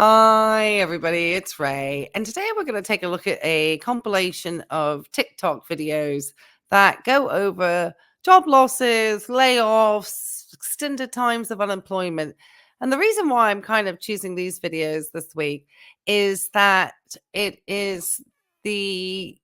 Hi, everybody. It's Ray. And today we're going to take a look at a compilation of TikTok videos that go over job losses, layoffs, extended times of unemployment. And the reason why I'm kind of choosing these videos this week is that it is the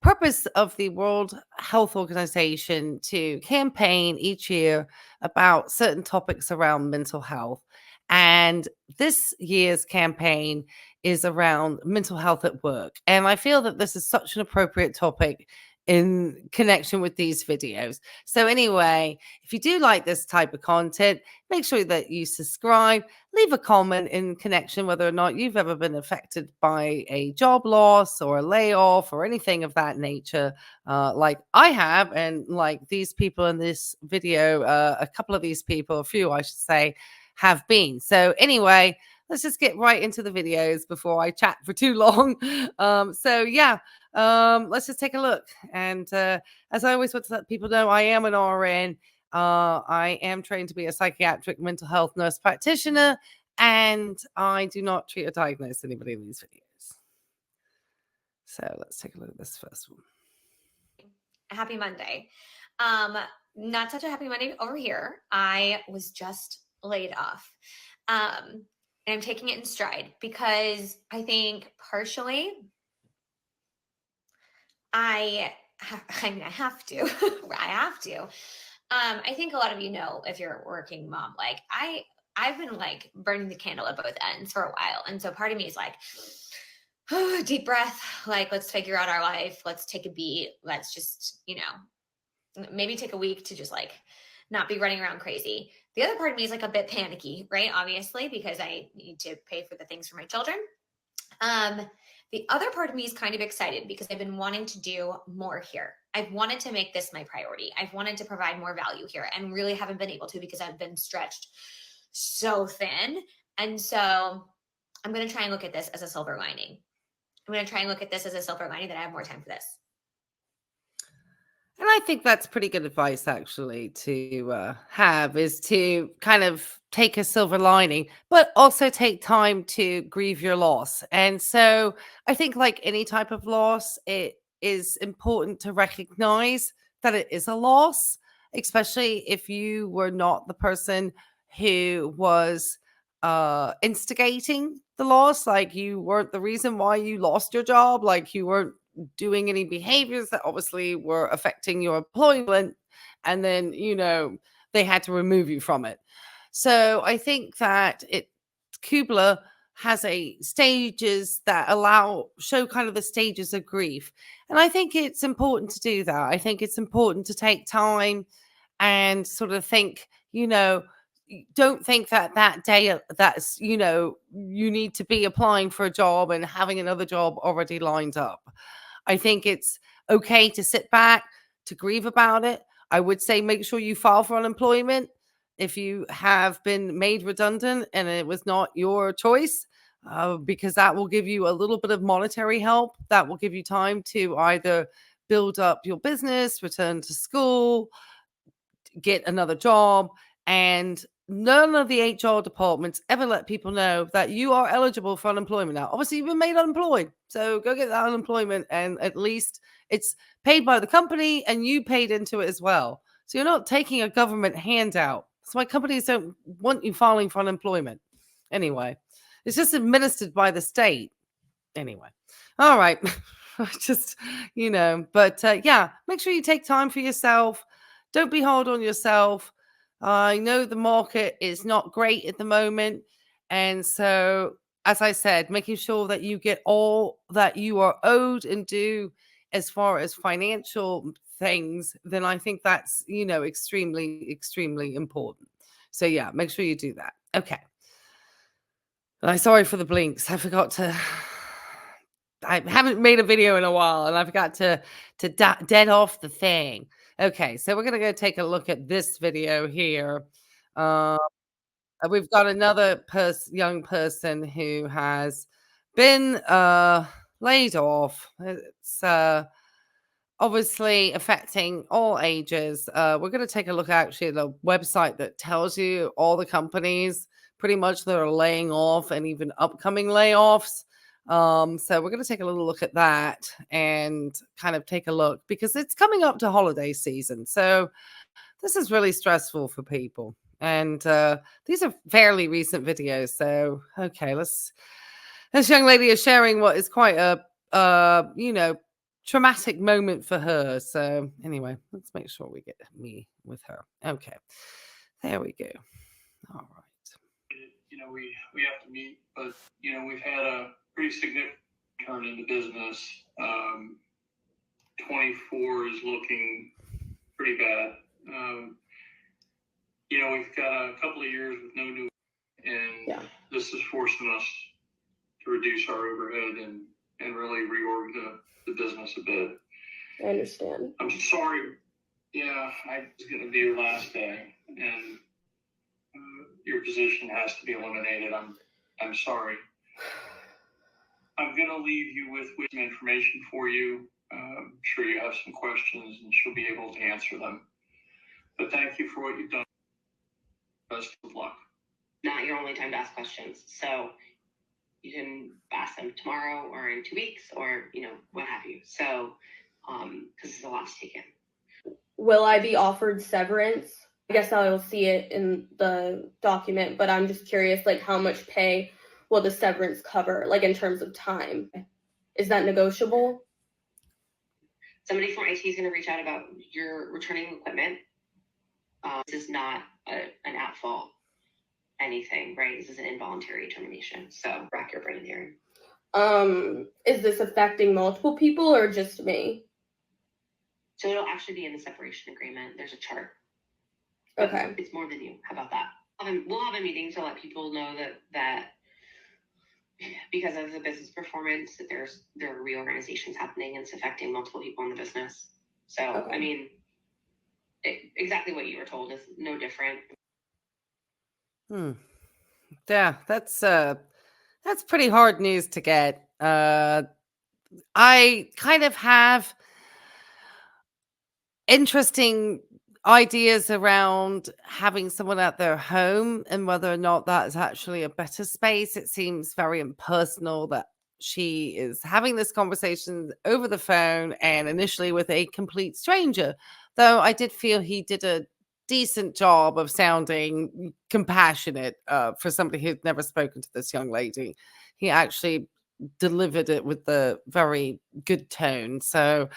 purpose of the World Health Organization to campaign each year about certain topics around mental health. And this year's campaign is around mental health at work. And I feel that this is such an appropriate topic in connection with these videos. So, anyway, if you do like this type of content, make sure that you subscribe, leave a comment in connection whether or not you've ever been affected by a job loss or a layoff or anything of that nature, like I have. And like these people in this video, a couple of these people, a few, I should say, have been. So, anyway, let's just get right into the videos before I chat for too long. Let's just take a look. And as I always want to let people know, I am an RN. I am trained to be a psychiatric mental health nurse practitioner, and I do not treat or diagnose anybody in these videos. So let's take a look at this first one. Happy Monday. Not such a happy Monday over here. I was just laid off. And I'm taking it in stride because I think partially I have to. I have to. I think a lot of you know, if you're a working mom, like I've been like burning the candle at both ends for a while. And so part of me is like, oh, deep breath, like let's figure out our life. Let's take a beat. Let's just, maybe take a week to just like not be running around crazy. The other part of me is like a bit panicky, right? Obviously, because I need to pay for the things for my children. The other part of me is kind of excited because I've been wanting to do more here. I've wanted to make this my priority. I've wanted to provide more value here and really haven't been able to because I've been stretched so thin. And so I'm going to try and look at this as a silver lining. I'm going to try and look at this as a silver lining that I have more time for this. And I think that's pretty good advice, actually, to have is to kind of take a silver lining, but also take time to grieve your loss. And so I think, like any type of loss, it is important to recognize that it is a loss, especially if you were not the person who was instigating the loss. Like you weren't the reason why you lost your job, like you weren't doing any behaviors that obviously were affecting your employment, and then they had to remove you from it. So I think that Kubler has a stages that show kind of the stages of grief, and I think it's important to do that. I think it's important to take time and sort of think, don't think that day that's you need to be applying for a job and having another job already lined up. I think it's okay to sit back, to grieve about it. I would say make sure you file for unemployment if you have been made redundant and it was not your choice, because that will give you a little bit of monetary help. That will give you time to either build up your business, return to school, get another job. And none of the HR departments ever let people know that you are eligible for unemployment now. Obviously, you've been made unemployed. So go get that unemployment, and at least it's paid by the company and you paid into it as well. So you're not taking a government handout. That's why companies don't want you filing for unemployment. Anyway, it's just administered by the state. Anyway, all right. Just, make sure you take time for yourself. Don't be hard on yourself. I know the market is not great at the moment. And so, as I said, making sure that you get all that you are owed and due as far as financial things, then I think that's, extremely, extremely important. So, yeah, make sure you do that. Okay. I'm sorry for the blinks. I haven't made a video in a while, and I forgot to dead off the thing. Okay, so we're gonna go take a look at this video here. Uh, we've got another young person who has been laid off. It's obviously affecting all ages. We're going to take a look actually at the website that tells you all the companies pretty much that are laying off and even upcoming layoffs. So we're going to take a little look at that and kind of take a look because it's coming up to holiday season. So this is really stressful for people. And these are fairly recent videos. So, okay, this young lady is sharing what is quite a, traumatic moment for her. So anyway, let's make sure we get me with her. Okay, there we go. All right. We have to meet, but we've had a pretty significant turn in the business. 24 is looking pretty bad. We've got a couple of years with no new, and this is forcing us to reduce our overhead and really reorg the business a bit. I understand. I'm sorry. Yeah, it's going to be your last day, and your position has to be eliminated. I'm sorry. I'm going to leave you with some information for you. I'm sure you have some questions, and she'll be able to answer them. But thank you for what you've done. Best of luck. Not your only time to ask questions. So you can ask them tomorrow or in 2 weeks or, what have you. So, because it's a lot to take in. Will I be offered severance? I guess I will see it in the document, but I'm just curious, like, how much pay will the severance cover, like, in terms of time? Is that negotiable? Somebody from IT is going to reach out about your returning equipment. This is not an at-fault anything, right? This is an involuntary termination. So rack your brain here. Is this affecting multiple people or just me? So it'll actually be in the separation agreement. There's a chart. Okay. It's more than you. How about that? We'll have a meeting to let people know that because of the business performance, that there are reorganizations happening and it's affecting multiple people in the business. So, okay. I mean, exactly what you were told is no different. Yeah, that's pretty hard news to get. I kind of have interesting ideas around having someone at their home and whether or not that is actually a better space. It seems very impersonal that she is having this conversation over the phone and initially with a complete stranger. Though I did feel he did a decent job of sounding compassionate for somebody who'd never spoken to this young lady. He actually delivered it with the very good tone. So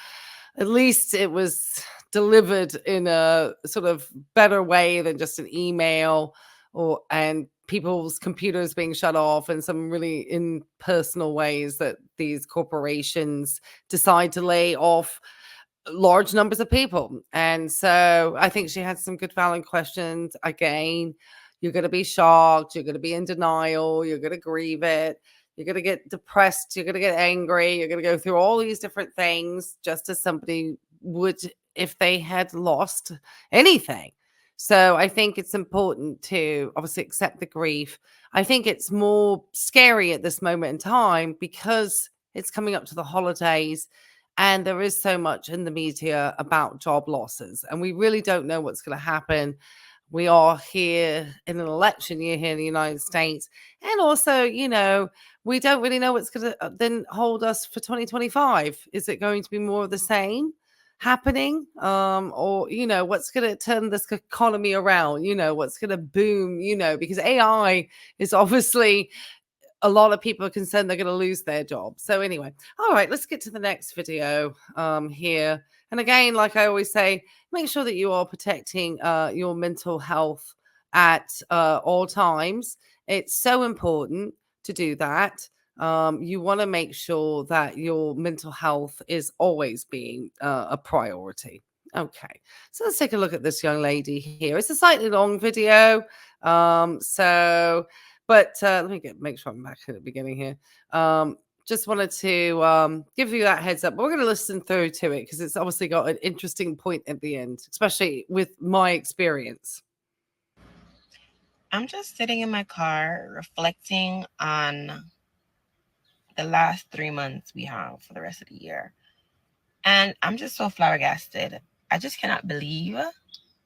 at least it was delivered in a sort of better way than just an email and people's computers being shut off and some really impersonal ways that these corporations decide to lay off large numbers of people. And so I think she had some good valid questions. Again, you're going to be shocked, you're going to be in denial, you're going to grieve it, you're going to get depressed, you're going to get angry, you're going to go through all these different things just as somebody would if they had lost anything. So I think it's important to obviously accept the grief. I think it's more scary at this moment in time because it's coming up to the holidays and there is so much in the media about job losses and we really don't know what's going to happen. We are here in an election year here in the United States. And also, we don't really know what's going to then hold us for 2025. Is it going to be more of the same happening? Or, what's going to turn this economy around? What's going to boom, because AI is obviously a lot of people are concerned they're going to lose their job. So anyway, all right, let's get to the next video here. And again, like I always say, make sure that you are protecting your mental health at all times. It's so important to do that. You want to make sure that your mental health is always being a priority. Okay, so let's take a look at this young lady here. It's a slightly long video. But let me make sure I'm back at the beginning here. Just wanted to give you that heads up. But we're going to listen through to it because it's obviously got an interesting point at the end, especially with my experience. I'm just sitting in my car reflecting on the last 3 months we have for the rest of the year. And I'm just so flabbergasted. I just cannot believe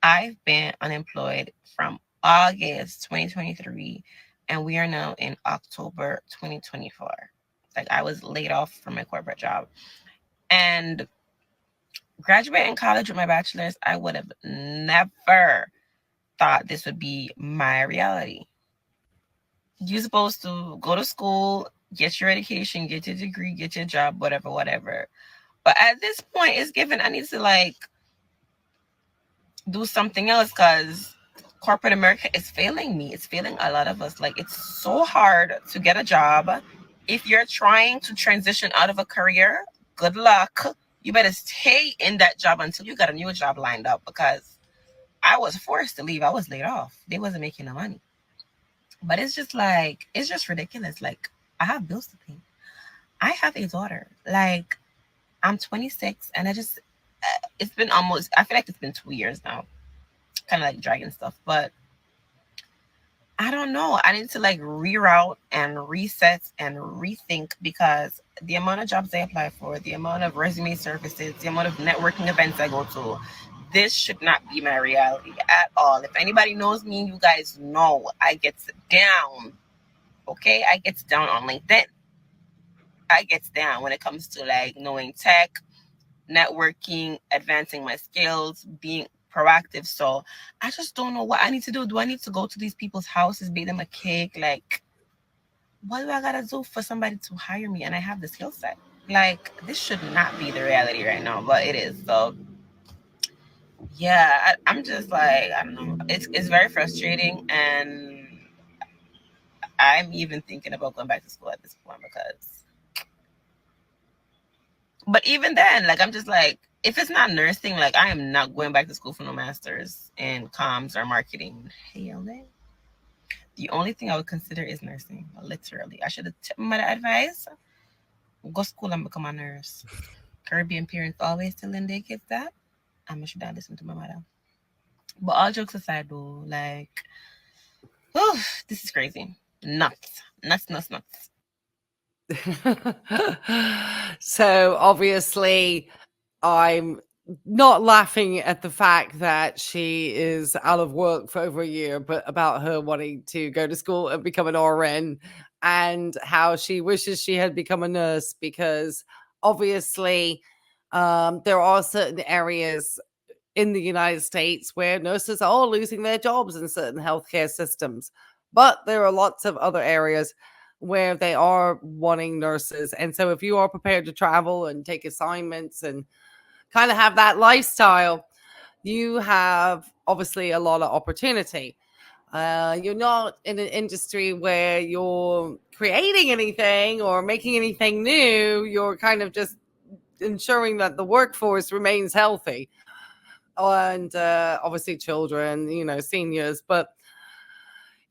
I've been unemployed from August 2023 and we are now in October 2024. Like, I was laid off from my corporate job. And graduating college with my bachelor's, I would have never thought this would be my reality. You're supposed to go to school, get your education, get your degree, get your job, whatever, whatever. But at this point, it's given, I need to like do something else, because corporate America is failing me. It's failing a lot of us. Like, it's so hard to get a job. If you're trying to transition out of a career, good luck. You better stay in that job until you got a new job lined up, because I was forced to leave. I was laid off. They wasn't making no money. But it's just like, it's just ridiculous. Like, I have bills to pay. I have a daughter. Like, I'm 26, and it's been almost, I feel like it's been 2 years now. Kind of like dragging stuff. But I don't know. I need to like reroute and reset and rethink, because the amount of jobs I apply for, the amount of resume services, the amount of networking events I go to, this should not be my reality at all. If anybody knows me, you guys know I get down. Okay? I get down on LinkedIn. I get down when it comes to like knowing tech, networking, advancing my skills, being proactive. So I just don't know what I need to do. Do I need to go to these people's houses, bake them a cake? Like, what do I gotta do for somebody to hire me and I have the skill set? Like, this should not be the reality right now, but it is. So yeah, I'm just like, I don't know. It's very frustrating, and I'm even thinking about going back to school at this point, because, but even then, like, I'm just like, if it's not nursing, like, I am not going back to school for no master's in comms or marketing. Hell no. The only thing I would consider is nursing, literally. I should have taken my advice. Go school and become a nurse. Caribbean parents always telling their kids that. I should have listened to my mother. But all jokes aside, though, like, oh, this is crazy. Nuts. So obviously, I'm not laughing at the fact that she is out of work for over a year, but about her wanting to go to school and become an RN, and how she wishes she had become a nurse, because obviously there are certain areas in the United States where nurses are losing their jobs in certain healthcare systems. But there are lots of other areas where they are wanting nurses. And so if you are prepared to travel and take assignments and kind of have that lifestyle, you have obviously a lot of opportunity. You're not in an industry where you're creating anything or making anything new. You're kind of just ensuring that the workforce remains healthy, and obviously children, seniors. But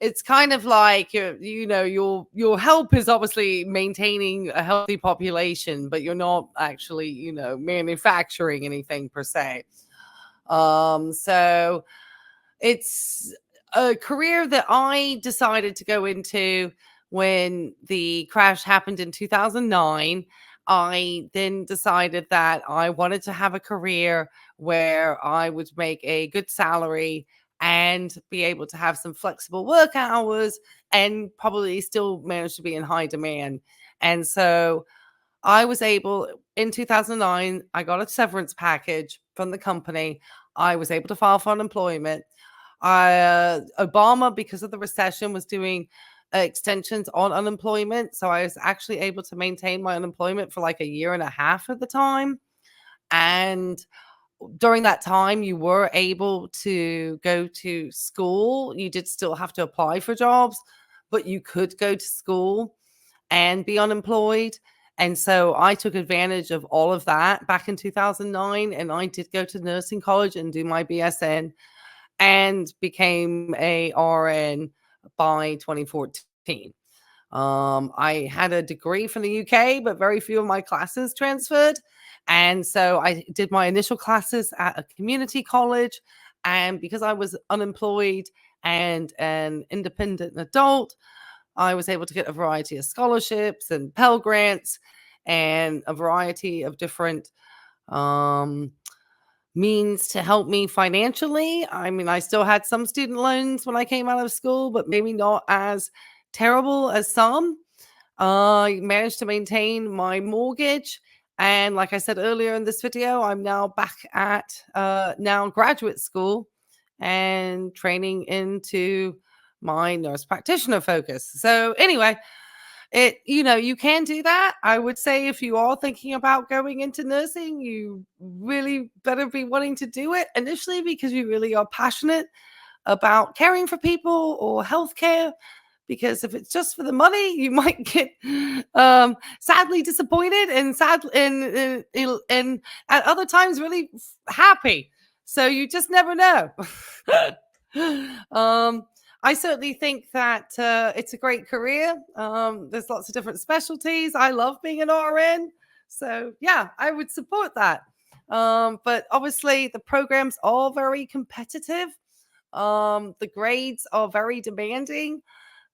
it's kind of like your help is obviously maintaining a healthy population, but you're not actually manufacturing anything per se. So it's a career that I decided to go into when the crash happened in 2009. I then decided that I wanted to have a career where I would make a good salary and be able to have some flexible work hours and probably still manage to be in high demand. And so I was able, in 2009, I got a severance package from the company. I was able to file for unemployment. Obama, because of the recession, was doing extensions on unemployment. So I was actually able to maintain my unemployment for like a year and a half at the time. And during that time, you were able to go to school. You did still have to apply for jobs, but you could go to school and be unemployed. And so I took advantage of all of that back in 2009. And I did go to nursing college and do my BSN and became a RN by 2014. I had a degree from the UK, but very few of my classes transferred. And so I did my initial classes at a community college. And because I was unemployed and an independent adult, I was able to get a variety of scholarships and Pell Grants and a variety of different means to help me financially. I mean, I still had some student loans when I came out of school, but maybe not as terrible as some. I managed to maintain my mortgage. And like I said earlier in this video, I'm now back at now graduate school and training into my nurse practitioner focus. So anyway, you can do that. I would say if you are thinking about going into nursing, you really better be wanting to do it initially because you really are passionate about caring for people or healthcare. Because if it's just for the money, you might get sadly disappointed and and at other times really happy. So you just never know. I certainly think that it's a great career. There's lots of different specialties. I love being an RN. So yeah, I would support that. But obviously the programs are very competitive. The grades are very demanding.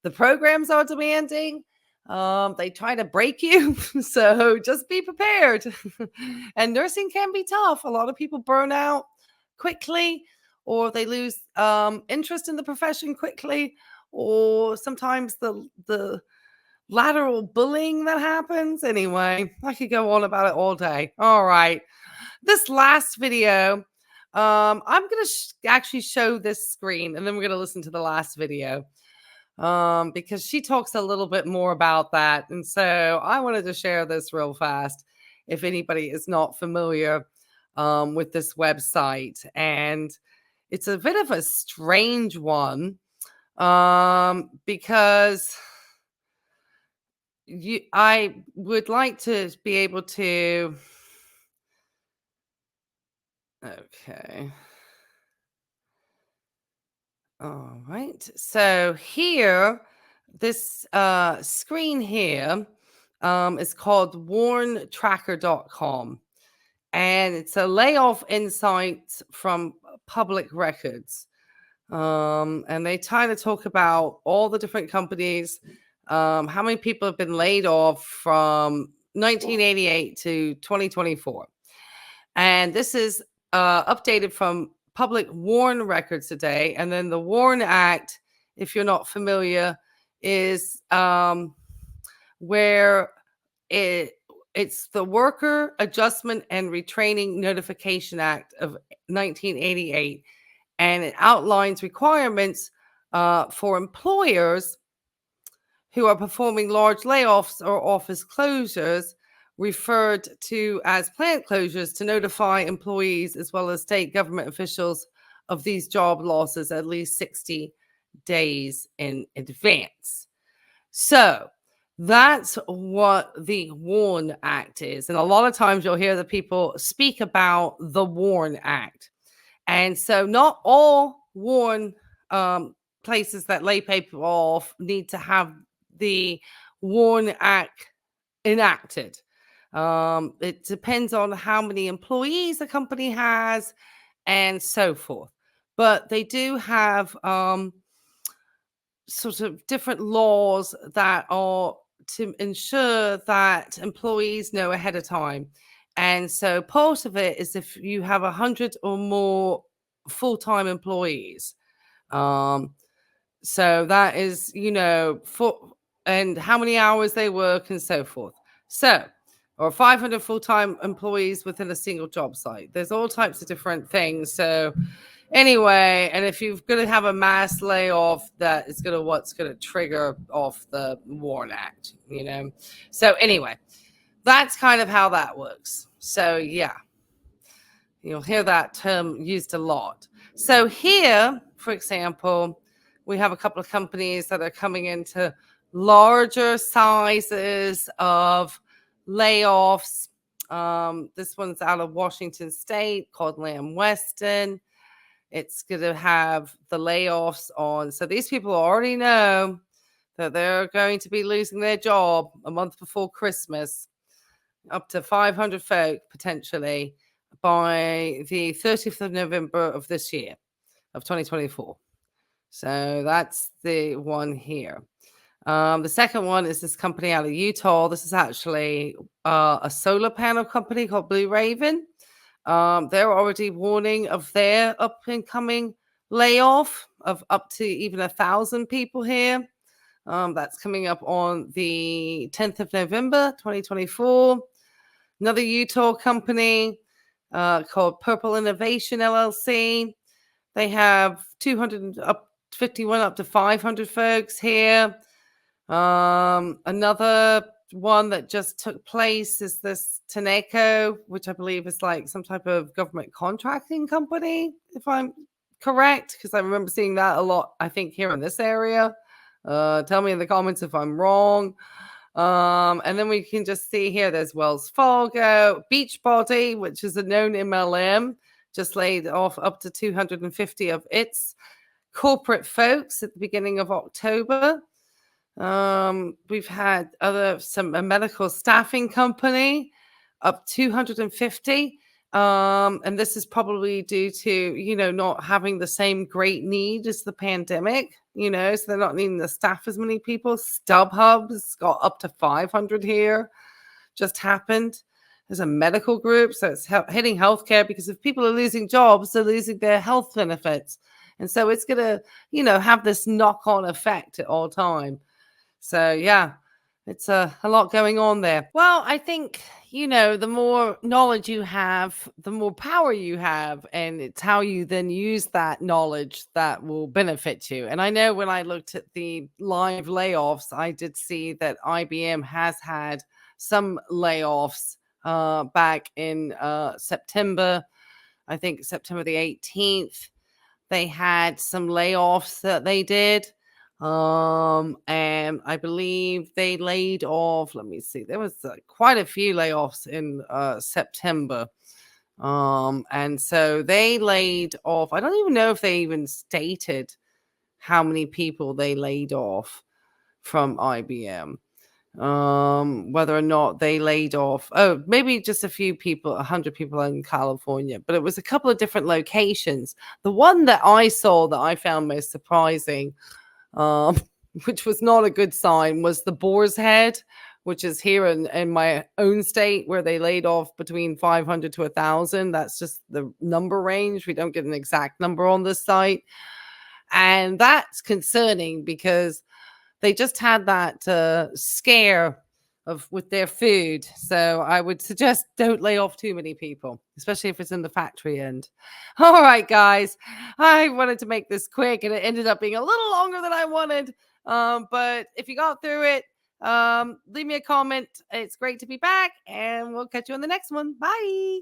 The programs are demanding. They try to break you. So just be prepared. And nursing can be tough. A lot of people burn out quickly, or they lose interest in the profession quickly, or sometimes the lateral bullying that happens. Anyway, I could go on about it all day. All right. This last video, I'm going to actually show this screen, and then we're going to listen to the last video because she talks a little bit more about that. And so I wanted to share this real fast if anybody is not familiar with this website. And it's a bit of a strange one because I would like to be able to. Okay. All right. So here, this screen here is called warntracker.com. And it's a layoff insights from public records. And they try to talk about all the different companies, how many people have been laid off from 1988 to 2024. And this is updated from public WARN records today. And then the WARN Act, if you're not familiar, is where it's the Worker Adjustment and Retraining Notification Act of 1988. And it outlines requirements for employers who are performing large layoffs or office closures, referred to as plant closures, to notify employees as well as state government officials of these job losses at least 60 days in advance. So that's what the WARN Act is. And a lot of times you'll hear the people speak about the WARN Act. And so not all WARN places that lay people off need to have the WARN Act enacted. It depends on how many employees a company has and so forth. But they do have sort of different laws that are to ensure that employees know ahead of time. And so part of it is if you have 100 or more full-time employees. So that is, and how many hours they work and so forth. So, or 500 full-time employees within a single job site. There's all types of different things. So anyway, and if you're going to have a mass layoff, that is what's going to trigger off the WARN Act, So anyway, that's kind of how that works. So yeah, you'll hear that term used a lot. So here, for example, we have a couple of companies that are coming into larger sizes of layoffs. This one's out of Washington State called Lamb Weston. It's going to have the layoffs on. So these people already know that they're going to be losing their job a month before Christmas, up to 500 folk potentially by the 30th of November of this year, of 2024. So that's the one here. The second one is this company out of Utah. This is actually a solar panel company called Blue Raven. They're already warning of their up and coming layoff of up to even 1,000 people here. That's coming up on the 10th of November, 2024. Another Utah company called Purple Innovation LLC. They have 251 up to 500 folks here. Another one that just took place is this Tenneco, which I believe is like some type of government contracting company, if I'm correct, because I remember seeing that a lot, I think, here in this area. Tell me in the comments if I'm wrong. And then we can just see here there's Wells Fargo, Beachbody, which is a known MLM, just laid off up to 250 of its corporate folks at the beginning of October. We've had a medical staffing company up 250. And this is probably due to, not having the same great need as the pandemic, so they're not needing to staff as many people. StubHub's got up to 500 here, just happened. There's a medical group, so it's hitting healthcare because if people are losing jobs, they're losing their health benefits. And so it's going to, have this knock-on effect at all time. So, yeah, it's a lot going on there. Well, I think, the more knowledge you have, the more power you have. And it's how you then use that knowledge that will benefit you. And I know when I looked at the live layoffs, I did see that IBM has had some layoffs back in September. I think September the 18th. They had some layoffs that they did. And I believe they laid off, let me see, there was quite a few layoffs in September. And so they laid off, I don't even know if they even stated how many people they laid off from IBM. Whether or not they laid off, maybe just a few people, 100 people in California, but it was a couple of different locations. The one that I saw that I found most surprising, which was not a good sign, was the Boar's Head, which is here in my own state, where they laid off between 500 to 1,000. That's just the number range. We don't get an exact number on this site. And that's concerning because they just had that scare with their food. So I would suggest don't lay off too many people, especially if it's in the factory end. All right, guys. I wanted to make this quick, and it ended up being a little longer than I wanted. But if you got through it, leave me a comment. It's great to be back, and we'll catch you on the next one. Bye.